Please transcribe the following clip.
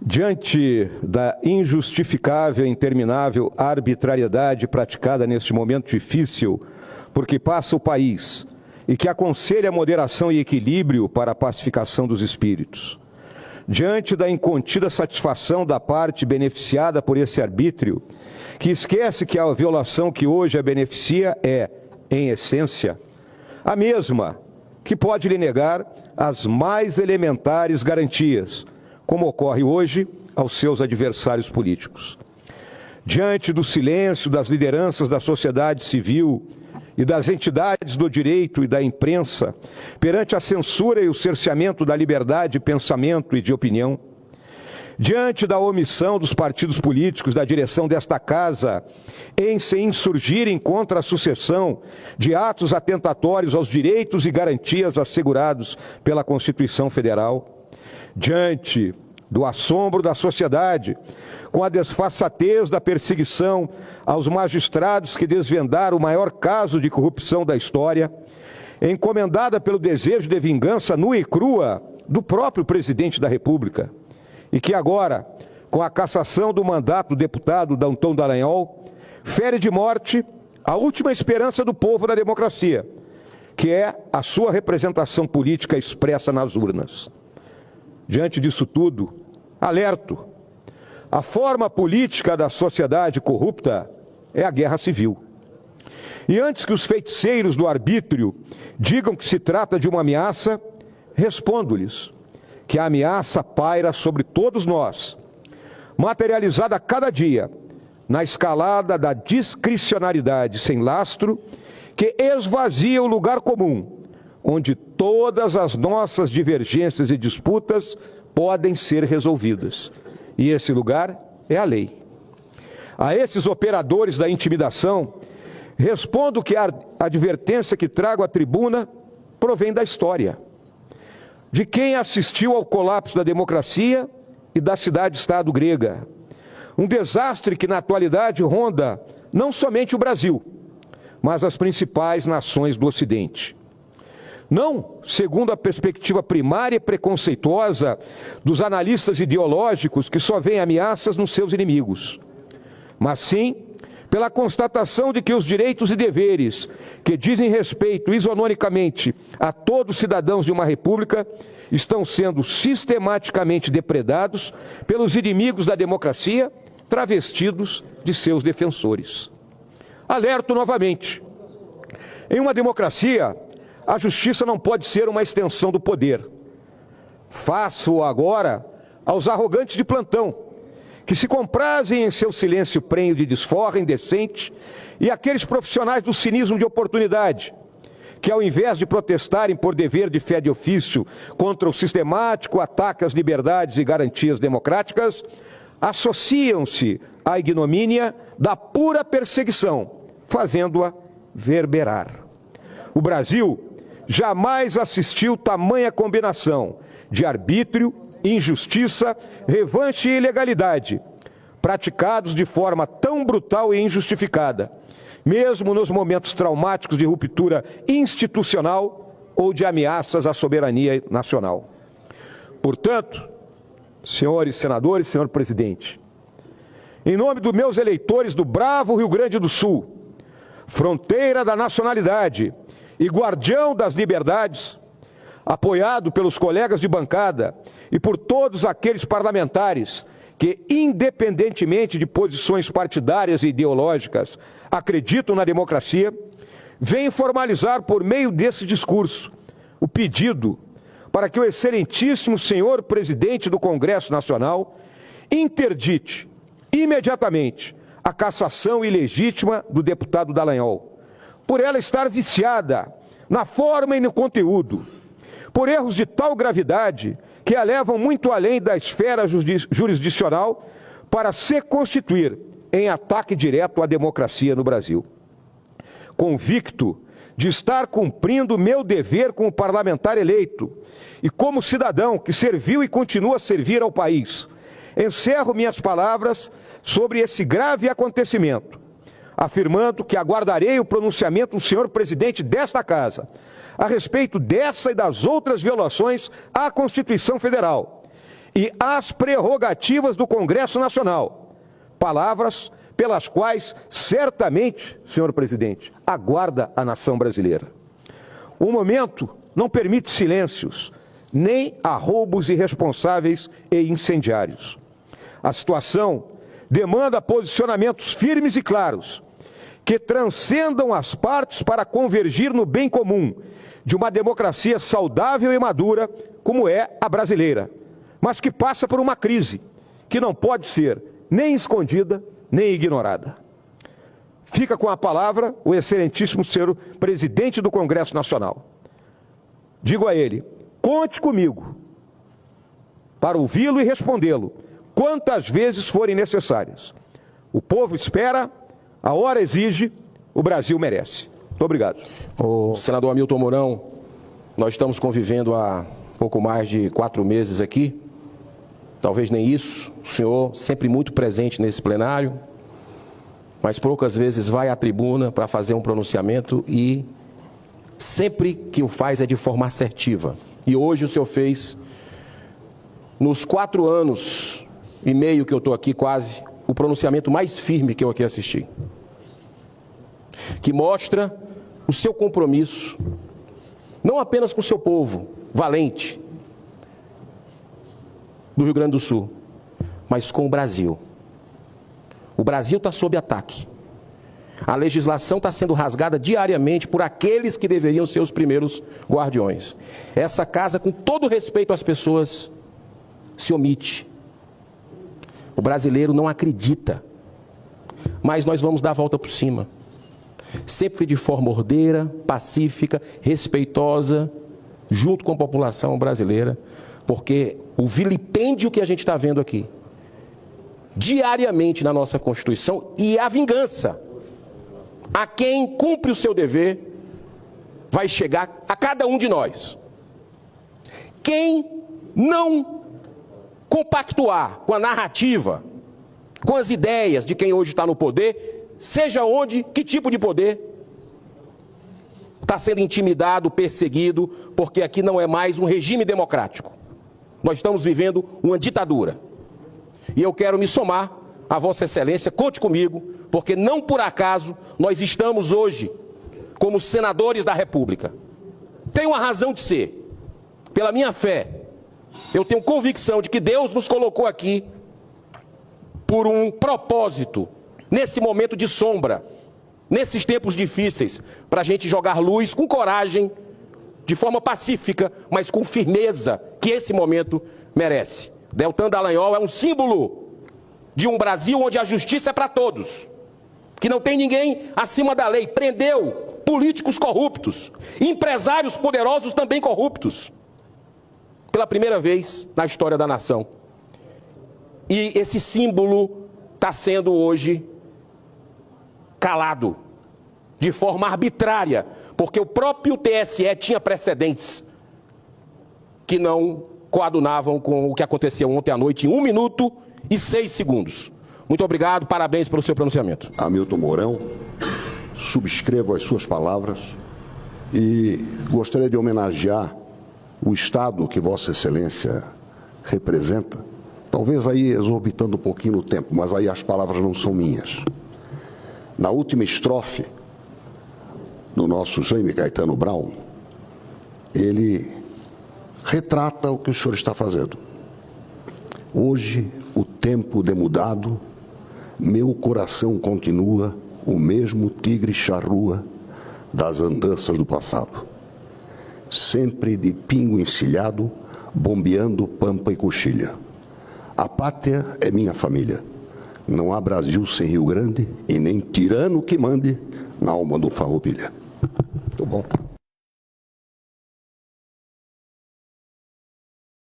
Diante da injustificável e interminável arbitrariedade praticada neste momento difícil por que passa o país e que aconselha moderação e equilíbrio para a pacificação dos espíritos, diante da incontida satisfação da parte beneficiada por esse arbítrio, que esquece que a violação que hoje a beneficia é, em essência, a mesma que pode lhe negar as mais elementares garantias, como ocorre hoje aos seus adversários políticos. Diante do silêncio das lideranças da sociedade civil e das entidades do direito e da imprensa, perante a censura e o cerceamento da liberdade de pensamento e de opinião, diante da omissão dos partidos políticos da direção desta Casa em se insurgirem contra a sucessão de atos atentatórios aos direitos e garantias assegurados pela Constituição Federal, diante do assombro da sociedade, com a desfaçatez da perseguição aos magistrados que desvendaram o maior caso de corrupção da história, encomendada pelo desejo de vingança nua e crua do próprio presidente da República, e que agora, com a cassação do mandato do deputado Antônio Dallagnol, fere de morte a última esperança do povo da democracia, que é a sua representação política expressa nas urnas. Diante disso tudo, alerto, a forma política da sociedade corrupta é a guerra civil. E antes que os feiticeiros do arbítrio digam que se trata de uma ameaça, respondo-lhes que a ameaça paira sobre todos nós, materializada a cada dia na escalada da discricionariedade sem lastro, que esvazia o lugar comum, onde todas as nossas divergências e disputas podem ser resolvidas. E esse lugar é a lei. A esses operadores da intimidação, respondo que a advertência que trago à tribuna provém da história, de quem assistiu ao colapso da democracia e da cidade-estado grega. Um desastre que na atualidade ronda não somente o Brasil, mas as principais nações do Ocidente. Não segundo a perspectiva primária e preconceituosa dos analistas ideológicos que só veem ameaças nos seus inimigos, mas sim pela constatação de que os direitos e deveres que dizem respeito isonomicamente a todos os cidadãos de uma república estão sendo sistematicamente depredados pelos inimigos da democracia, travestidos de seus defensores. Alerto novamente. Em uma democracia, a justiça não pode ser uma extensão do poder. Faço agora aos arrogantes de plantão, que se comprazem em seu silêncio prenho de desforra indecente, e aqueles profissionais do cinismo de oportunidade, que ao invés de protestarem por dever de fé de ofício contra o sistemático ataque às liberdades e garantias democráticas, associam-se à ignomínia da pura perseguição, fazendo-a verberar. O Brasil jamais assistiu tamanha combinação de arbítrio, injustiça, revanche e ilegalidade, praticados de forma tão brutal e injustificada, mesmo nos momentos traumáticos de ruptura institucional ou de ameaças à soberania nacional. Portanto, senhores senadores, senhor presidente, em nome dos meus eleitores do bravo Rio Grande do Sul, fronteira da nacionalidade e guardião das liberdades, apoiado pelos colegas de bancada e por todos aqueles parlamentares que, independentemente de posições partidárias e ideológicas, acreditam na democracia, venho formalizar por meio desse discurso o pedido para que o excelentíssimo senhor presidente do Congresso Nacional interdite imediatamente a cassação ilegítima do deputado Dallagnol, por ela estar viciada na forma e no conteúdo, por erros de tal gravidade que a levam muito além da esfera jurisdicional para se constituir em ataque direto à democracia no Brasil. Convicto de estar cumprindo meu dever como parlamentar eleito e como cidadão que serviu e continua a servir ao país, encerro minhas palavras sobre esse grave acontecimento, afirmando que aguardarei o pronunciamento do senhor presidente desta Casa a respeito dessa e das outras violações à Constituição Federal, e às prerrogativas do Congresso Nacional. Palavras pelas quais, certamente, senhor presidente, aguarda a nação brasileira. O momento não permite silêncios, nem arroubos irresponsáveis e incendiários. A situação demanda posicionamentos firmes e claros, que transcendam as partes para convergir no bem comum de uma democracia saudável e madura, como é a brasileira, mas que passa por uma crise que não pode ser nem escondida, nem ignorada. Fica com a palavra o excelentíssimo senhor presidente do Congresso Nacional. Digo a ele, conte comigo para ouvi-lo e respondê-lo quantas vezes forem necessárias. O povo espera, a hora exige, o Brasil merece. Muito obrigado. O senador Hamilton Mourão, nós estamos convivendo há pouco mais de 4 meses aqui, talvez nem isso, o senhor sempre muito presente nesse plenário, mas poucas vezes vai à tribuna para fazer um pronunciamento e sempre que o faz é de forma assertiva. E hoje o senhor fez, nos 4 anos e meio que eu estou aqui quase, o pronunciamento mais firme que eu aqui assisti, que mostra o seu compromisso, não apenas com o seu povo valente do Rio Grande do Sul, mas com o Brasil. O Brasil está sob ataque. A legislação está sendo rasgada diariamente por aqueles que deveriam ser os primeiros guardiões. Essa casa, com todo respeito às pessoas, se omite. O brasileiro não acredita, mas nós vamos dar a volta por cima. Sempre de forma ordeira, pacífica, respeitosa, junto com a população brasileira, porque o vilipêndio que a gente está vendo aqui, diariamente na nossa Constituição, e a vingança a quem cumpre o seu dever, vai chegar a cada um de nós. Quem não compactuar com a narrativa, com as ideias de quem hoje está no poder, seja onde, que tipo de poder, está sendo intimidado, perseguido, porque aqui não é mais um regime democrático. Nós estamos vivendo uma ditadura. E eu quero me somar a Vossa Excelência, conte comigo, porque não por acaso nós estamos hoje como senadores da República. Tem uma razão de ser. Pela minha fé, eu tenho convicção de que Deus nos colocou aqui por um propósito, nesse momento de sombra, nesses tempos difíceis, para a gente jogar luz com coragem, de forma pacífica, mas com firmeza, que esse momento merece. Deltan Dallagnol é um símbolo de um Brasil onde a justiça é para todos, que não tem ninguém acima da lei. Prendeu políticos corruptos, empresários poderosos também corruptos, pela primeira vez na história da nação. E esse símbolo está sendo hoje calado, de forma arbitrária, porque o próprio TSE tinha precedentes que não coadunavam com o que aconteceu ontem à noite em 1 minuto e 6 segundos. Muito obrigado, parabéns pelo seu pronunciamento. Hamilton Mourão, subscrevo as suas palavras e gostaria de homenagear o Estado que Vossa Excelência representa, talvez aí exorbitando um pouquinho no tempo, mas aí as palavras não são minhas. Na última estrofe do nosso Jaime Caetano Brown, ele retrata o que o senhor está fazendo. Hoje, o tempo demudado, meu coração continua o mesmo tigre charrua das andanças do passado, sempre de pingo encilhado, bombeando pampa e coxilha. A pátria é minha família. Não há Brasil sem Rio Grande e nem tirano que mande na alma do Farroupilha. Muito bom.